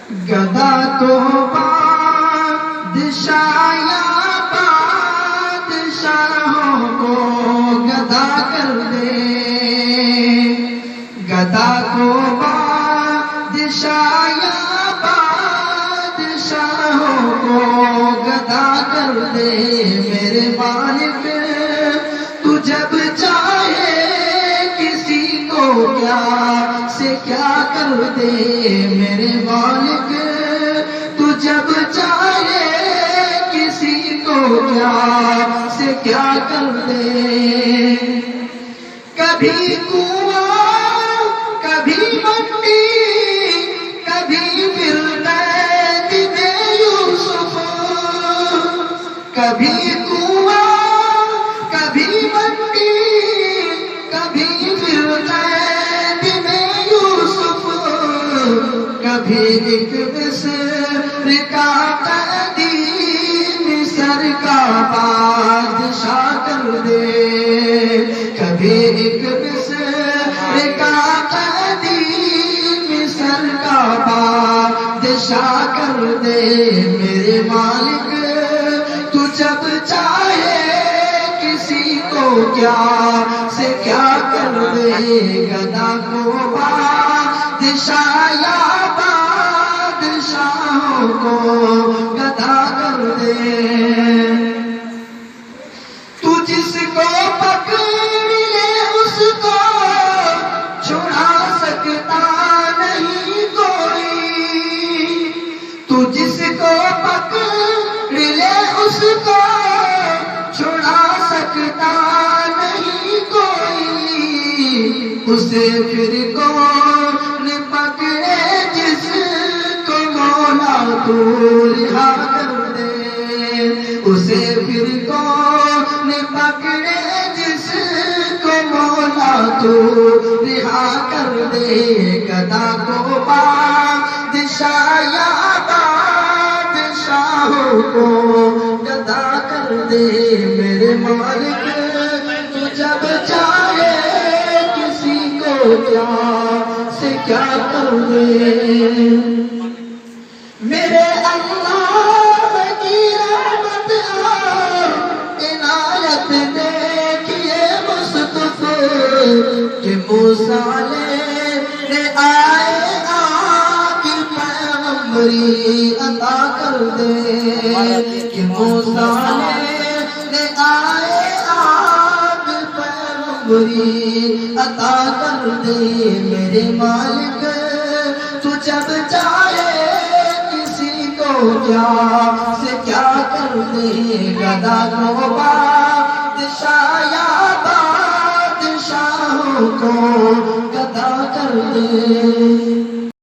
گدا کو بادشاہ یا بادشاہوں کو گدا کر دے، گدا کو بادشاہ یا بادشاہوں کو گدا کر دے۔ میرے مالک تو جب چاہے کسی کو کیا سے کیا کر دے، میرے مالک تو جب چاہے کسی کو کیا سے کیا کر دے۔ کبھی کنواں کبھی مٹی کبھی پھر قید میں یوسف، کبھی کنواں کبھی مٹی کبھی پھر قید میں یوسف، کبھی ایک مصر کا قیدی مصر کا بادشاہ کر دے، کبھی ایک مصر کا قیدی مصر کا بادشاہ کر دے۔ میرے مالک تو جب چاہے کسی کو کیا سے کیا کر دے، گدا کو بادشاہ یا بادشاہوں کو گدا کر دے۔ تو جس کو پکڑ لے اس کو چھڑا سکتا نہیں کوئی، تو جس کو پکڑ لے اس کو چھڑا سکتا نہیں کوئی، اسے پھر کون پکڑے جس کو مولا تو رہا کر دے، اسے پھر کون پکڑے جس کو مولا تو رہا کر دے۔ گدا کو بادشاہ یا بادشاہوں کو گدا کر دے۔ میرے مالک تو جب چاہے کسی کو کیا سے کیا کر دے۔ میرے اللہ کی رحمت عنایت دیکھیے مصطفی کہ موسیٰ نے آئے آخر پیغمبری عطا کر دے، کہ موسیٰ نے آئے آخر پیغمبری عطا کر دے۔ میرے مالک تو جب چاہے کیا سے کیا کر دے، گدا کو بادشاہ یا بادشاہوں کو گدا کر دے۔